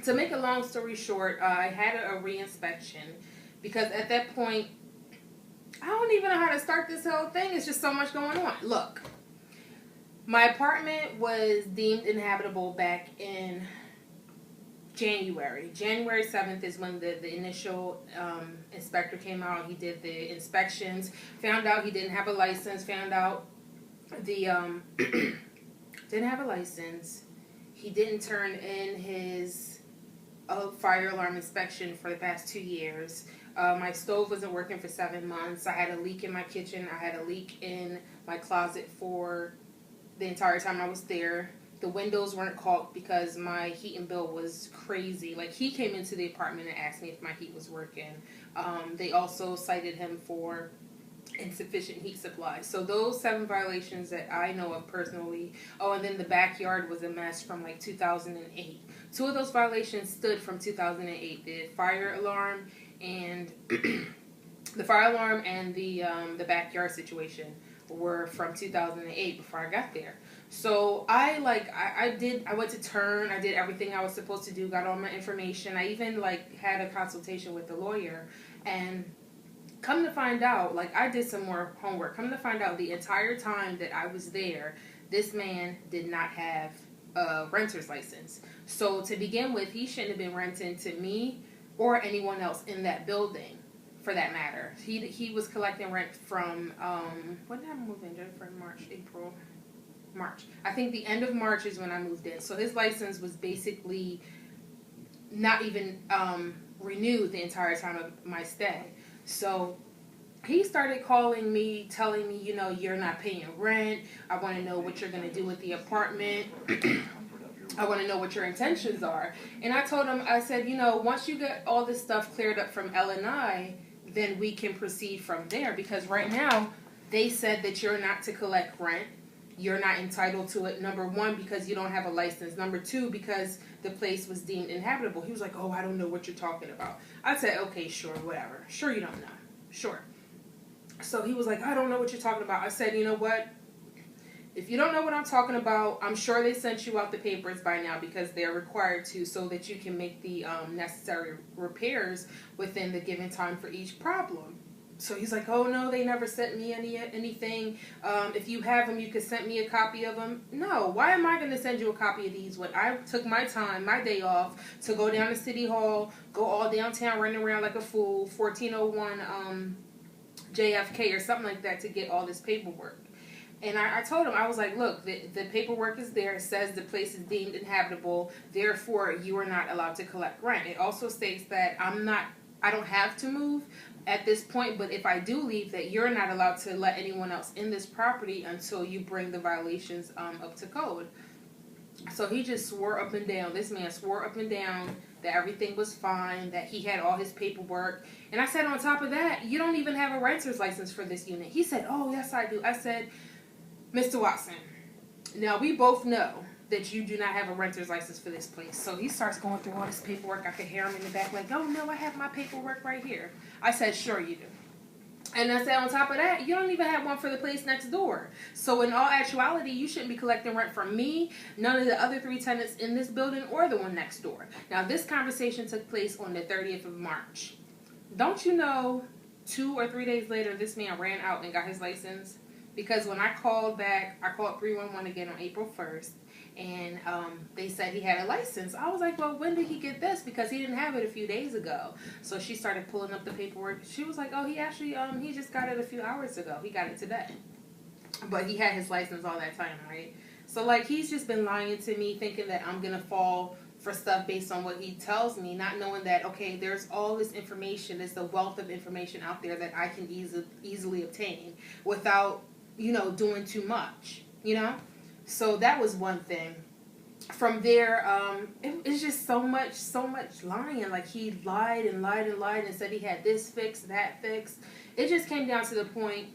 to make a long story short, I had a re-inspection because at that point, I don't even know how to start this whole thing. It's just so much going on. Look, my apartment was deemed inhabitable back in January. January 7th is when the initial inspector came out. He did the inspections, found out he didn't have a license, found out the didn't have a license. He didn't turn in his fire alarm inspection for the past 2 years. My stove wasn't working for 7 months. I had a leak in my kitchen. I had a leak in my closet for the entire time I was there. The windows weren't caulked because my heating bill was crazy. Like, he came into the apartment and asked me if my heat was working. They also cited him for insufficient heat supply. So those 7 violations that I know of personally. Oh, and then the backyard was a mess from like 2008. 2 of those violations stood from 2008. The fire alarm and the backyard situation were from 2008 before I got there. So I went to turn, I did everything I was supposed to do, got all my information. I even had a consultation with the lawyer, and come to find out, I did some more homework. Come to find out, the entire time that I was there, this man did not have a renter's license. So to begin with, he shouldn't have been renting to me or anyone else in that building, for that matter. He was collecting rent from, when did I move in? January, March, April, March. I think the end of March is when I moved in. So his license was basically not even renewed the entire time of my stay. So he started calling me, telling me, you're not paying rent. I want to know what you're going to do with the apartment. I want to know what your intentions are. And I told him, I said, once you get all this stuff cleared up from L&I, then we can proceed from there. Because right now, they said that you're not to collect rent. You're not entitled to it. Number 1, because you don't have a license. Number 2, because the place was deemed inhabitable. He was like, oh, I don't know what you're talking about. I said, okay, sure, whatever. Sure you don't know. Sure. So he was like, I don't know what you're talking about. I said, you know what? If you don't know what I'm talking about, I'm sure they sent you out the papers by now because they're required to, so that you can make the necessary repairs within the given time for each problem. So he's like, oh, no, they never sent me anything. If you have them, you could send me a copy of them. No, why am I going to send you a copy of these when I took my time, my day off, to go down to City Hall, go all downtown, running around like a fool, 1401 JFK or something like that to get all this paperwork. And I told him, I was like, look, the paperwork is there. It says the place is deemed inhabitable. Therefore, you are not allowed to collect rent. It also states that I don't have to move at this point, but if I do leave, that you're not allowed to let anyone else in this property until you bring the violations up to code. So he just swore up and down. This man swore up and down that everything was fine, that he had all his paperwork. And I said, on top of that, you don't even have a renter's license for this unit. He said, oh, yes, I do. I said, Mr. Watson, now we both know that you do not have a renter's license for this place. So he starts going through all this paperwork. I could hear him in the back like, oh, no, I have my paperwork right here. I said, sure you do. And I said, on top of that, you don't even have one for the place next door. So in all actuality, you shouldn't be collecting rent from me, none of the other 3 tenants in this building, or the one next door. Now, this conversation took place on the 30th of March. Don't you know, 2 or 3 days later, this man ran out and got his license? Because when I called back, I called 311 again on April 1st, and they said he had a license. I was like, well, when did he get this? Because he didn't have it a few days ago. So she started pulling up the paperwork. She was like, oh, he actually, he just got it a few hours ago. He got it today. But he had his license all that time, right? So, he's just been lying to me, thinking that I'm going to fall for stuff based on what he tells me, not knowing that, okay, there's all this information, there's a wealth of information out there that I can easily obtain without, doing too much, So that was one thing. From there, it's just so much lying. He lied and lied and lied and said he had this fixed, that fixed. It just came down to the point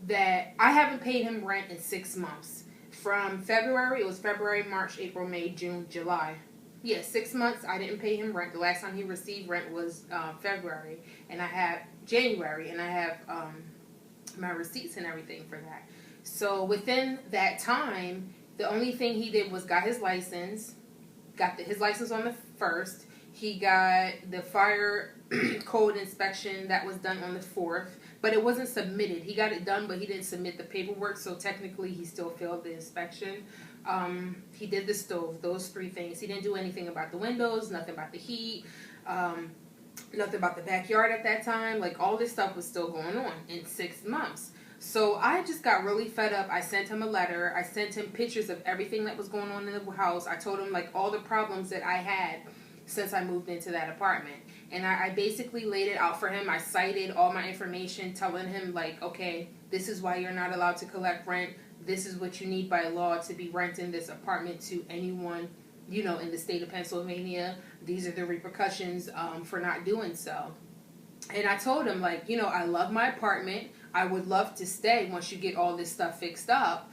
that I haven't paid him rent in 6 months. From February, it was February, March, April, May, June, July. Yeah, 6 months I didn't pay him rent. The last time he received rent was February, and I have January, and I have my receipts and everything for that. So within that time, the only thing he did was got his license, his license on the 1st. He got the fire code inspection that was done on the 4th, but it wasn't submitted. He got it done, but he didn't submit the paperwork, so technically he still failed the inspection. He did the stove, those 3 things. He didn't do anything about the windows, nothing about the heat, nothing about the backyard at that time. Like, all this stuff was still going on in 6 months. So I just got really fed up. I sent him a letter. I sent him pictures of everything that was going on in the house. I told him, like, all the problems that I had since I moved into that apartment. And I basically laid it out for him. I cited all my information, telling him, like, okay, this is why you're not allowed to collect rent. This is what you need by law to be renting this apartment to anyone, you know, in the state of Pennsylvania. These are the repercussions for not doing so. And I told him, like, you know, I love my apartment. I would love to stay once you get all this stuff fixed up.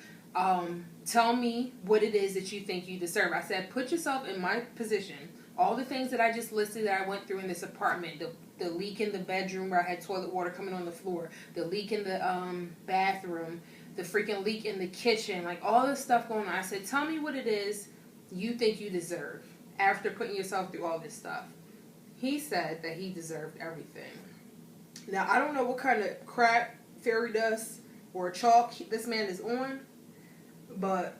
Tell me what it is that you think you deserve. I said, put yourself in my position. All the things that I just listed that I went through in this apartment, the leak in the bedroom where I had toilet water coming on the floor, the leak in the bathroom, the freaking leak in the kitchen, like all this stuff going on. I said, tell me what it is you think you deserve after putting yourself through all this stuff. He said that he deserved everything. Now, I don't know what kind of crap, fairy dust, or chalk this man is on, but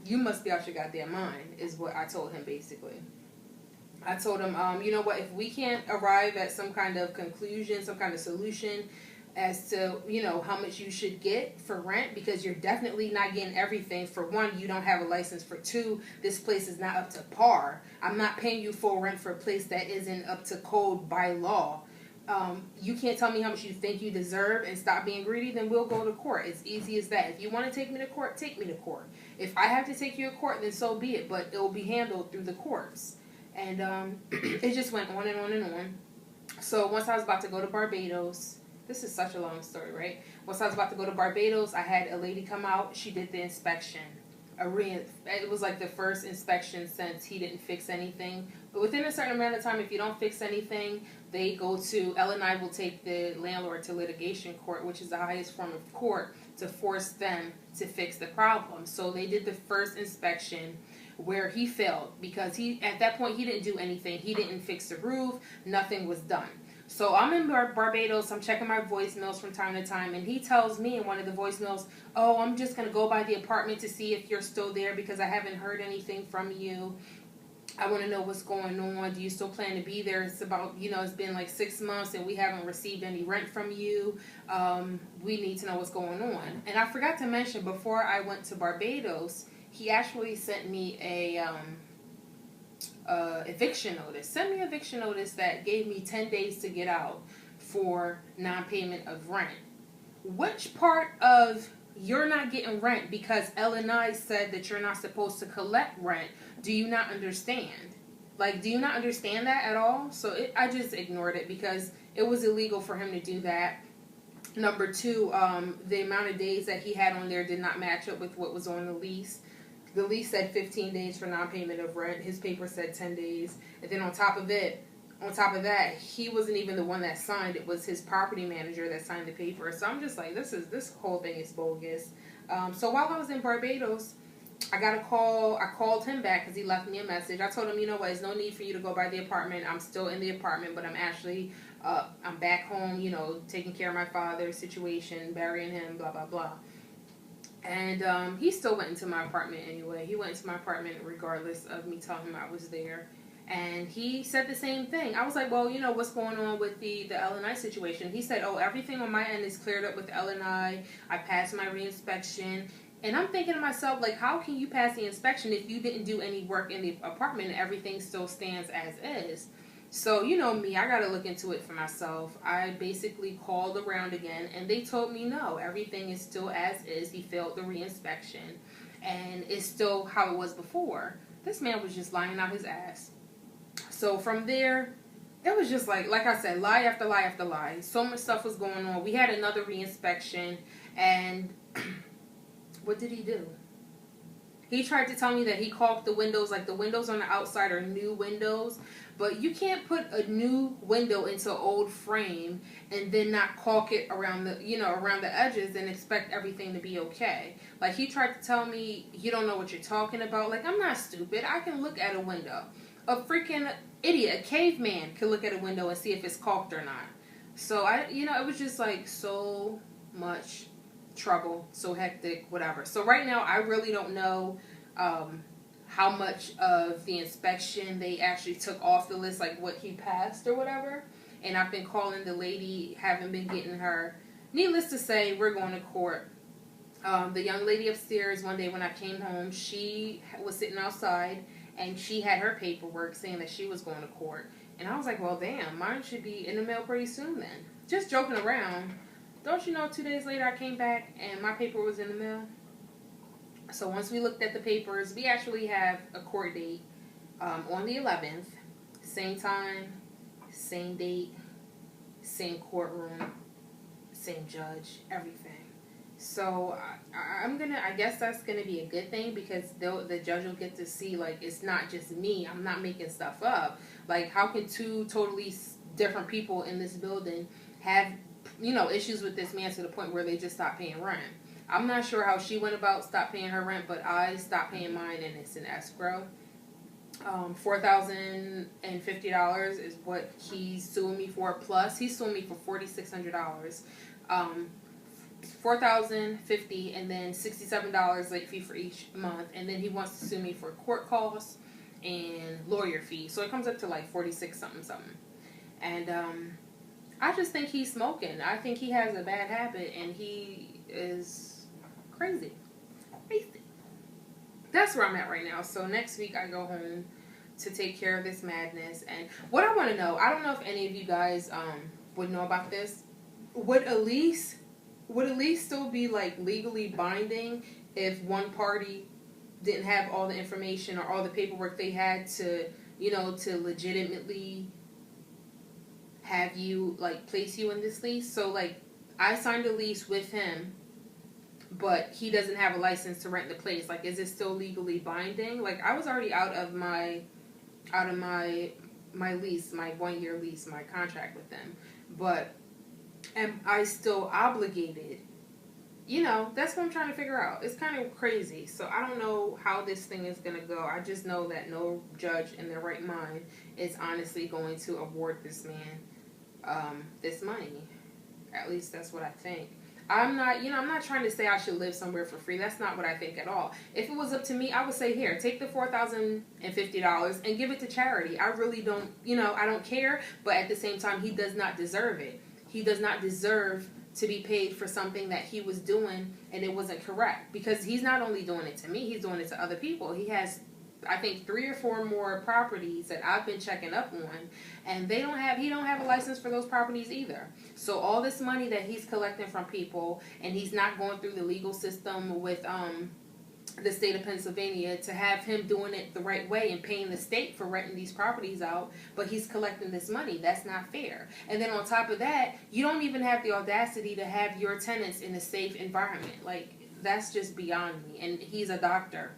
you must be out your goddamn mind, is what I told him, basically. I told him, you know what, if we can't arrive at some kind of conclusion, some kind of solution as to, you know, how much you should get for rent, because you're definitely not getting everything. For one, you don't have a license. For two, this place is not up to par. I'm not paying you full rent for a place that isn't up to code by law. You can't tell me how much you think you deserve and stop being greedy, then we'll go to court. It's easy as that. If you want to take me to court, take me to court. If I have to take you to court, then so be it, but it will be handled through the courts. And it just went on and on and on. So once I was about to go to Barbados, this is such a long story, right? Once I was about to go to Barbados, I had a lady come out. She did the inspection. It was like the first inspection since he didn't fix anything. But within a certain amount of time, if you don't fix anything, they go to, L&I will take the landlord to litigation court, which is the highest form of court, to force them to fix the problem. So they did the first inspection where he failed because at that point he didn't do anything. He didn't fix the roof. Nothing was done. So I'm in Barbados. I'm checking my voicemails from time to time, and he tells me in one of the voicemails, oh, I'm just going to go by the apartment to see if you're still there because I haven't heard anything from you. I want to know what's going on. Do you still plan to be there? It's about, it's been like 6 months and we haven't received any rent from you. We need to know what's going on. And I forgot to mention, before I went to Barbados, he actually sent me a eviction notice. Sent me an eviction notice that gave me 10 days to get out for non-payment of rent. Which part of you're not getting rent because L&I said that you're not supposed to collect rent, do you not understand? Like, do you not understand that at all? So I just ignored it because it was illegal for him to do that. Number two, the amount of days that he had on there did not match up with what was on the lease. The lease said 15 days for non-payment of rent. His paper said 10 days. And then on top of that, he wasn't even the one that signed. It was his property manager that signed the paper. So I'm just like, this whole thing is bogus. So while I was in Barbados, I got a call. I called him back because he left me a message. I told him, you know what, there's no need for you to go by the apartment. I'm still in the apartment, but I'm actually, I'm back home, taking care of my father's situation, burying him, blah, blah, blah. And he still went into my apartment anyway. He went into my apartment regardless of me telling him I was there. And he said the same thing. I was like, well, what's going on with the L&I situation? He said, oh, everything on my end is cleared up with L&I. I passed my reinspection. And I'm thinking to myself, like, how can you pass the inspection if you didn't do any work in the apartment and everything still stands as is? So, me, I got to look into it for myself. I basically called around again, and they told me, no, everything is still as is. He failed the reinspection, and it's still how it was before. This man was just lying out his ass. So from there, it was just like I said, lie after lie after lie. So much stuff was going on. We had another reinspection, and what did he do? He tried to tell me that he caulked the windows, like the windows on the outside are new windows, but you can't put a new window into an old frame and then not caulk it around around the edges and expect everything to be okay. Like, he tried to tell me, you don't know what you're talking about. Like, I'm not stupid. I can look at a window. A freaking idiot, a caveman, could look at a window and see if it's caulked or not. So it was just like so much trouble, so hectic, whatever. So right now, I really don't know how much of the inspection they actually took off the list, like what he passed or whatever. And I've been calling the lady, haven't been getting her. Needless to say, we're going to court. The young lady upstairs, one day when I came home, she was sitting outside and she had her paperwork saying that she was going to court. And I was like, well, damn, mine should be in the mail pretty soon then. Just joking around. Don't you know, 2 days later I came back and my paper was in the mail? So once we looked at the papers, we actually have a court date on the 11th. Same time, same date, same courtroom, same judge, everything. So I guess that's gonna be a good thing, because the judge will get to see, like, it's not just me. I'm not making stuff up. Like, how can two totally different people in this building have, issues with this man to the point where they just stop paying rent? I'm not sure how she went about stop paying her rent, but I stopped paying mine and it's in escrow. $4,050 is what he's suing me for. Plus, he's suing me for $4,600. $4,050 and then $67 late fee for each month, and then he wants to sue me for court costs and lawyer fees. So it comes up to like 46 something. And I just think he's smoking. I think he has a bad habit, and he is crazy. That's where I'm at right now. So next week I go home to take care of this madness. And what I want to know, I don't know if any of you guys would know about this. Would a lease still be like legally binding if one party didn't have all the information or all the paperwork they had to, to legitimately have you, like, place you in this lease? So, like, I signed a lease with him, but he doesn't have a license to rent the place. Like, is it still legally binding? Like, I was already out of my lease, my 1-year lease, my contract with them. But am I still obligated? That's what I'm trying to figure out. It's kind of crazy. So I don't know how this thing is going to go. I just know that no judge in their right mind is honestly going to award this man this money. At least that's what I think. I'm not trying to say I should live somewhere for free. That's not what I think at all. If it was up to me, I would say, here, take the $4,050 and give it to charity. I really don't, I don't care. But at the same time, he does not deserve it. He does not deserve to be paid for something that he was doing and it wasn't correct. Because he's not only doing it to me, he's doing it to other people. He has, I think, 3 or 4 more properties that I've been checking up on, and he don't have a license for those properties either. So all this money that he's collecting from people, and he's not going through the legal system with the state of Pennsylvania to have him doing it the right way and paying the state for renting these properties out, but he's collecting this money. That's not fair. And then on top of that, you don't even have the audacity to have your tenants in a safe environment. Like, that's just beyond me. And he's a doctor.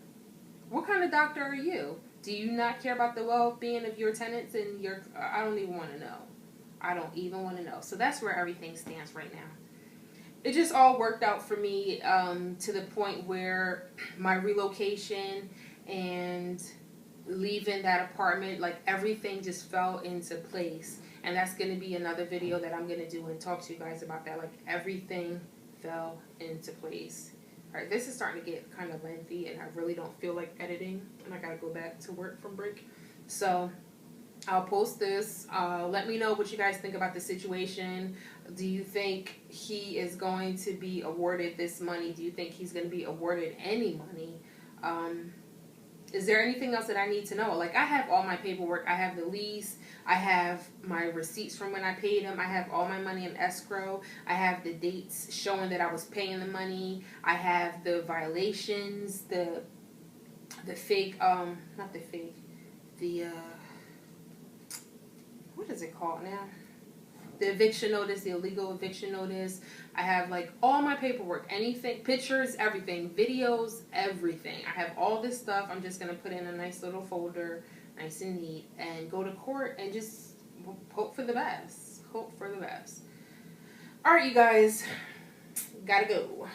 What kind of doctor are you? Do you not care about the well-being of your tenants and your... I don't even want to know. I don't even want to know. So that's where everything stands right now. It just all worked out for me to the point where my relocation and leaving that apartment, like, everything just fell into place. And that's going to be another video that I'm going to do and talk to you guys about that. Like, everything fell into place. All right, this is starting to get kind of lengthy, and I really don't feel like editing, and I got to go back to work from break. So I'll post this. Let me know what you guys think about the situation. Do you think he is going to be awarded this money? Do you think he's going to be awarded any money? Is there anything else that I need to know? Like, I have all my paperwork. I have the lease. I have my receipts from when I paid him. I have all my money in escrow. I have the dates showing that I was paying the money. I have the violations, the fake, not the fake, the, what is it called now? The eviction notice, the illegal eviction notice. I have, like, all my paperwork, anything, pictures, everything, videos, everything. I have all this stuff. I'm just going to put in a nice little folder, nice and neat, and go to court and just hope for the best. Hope for the best. All right, you guys, gotta go.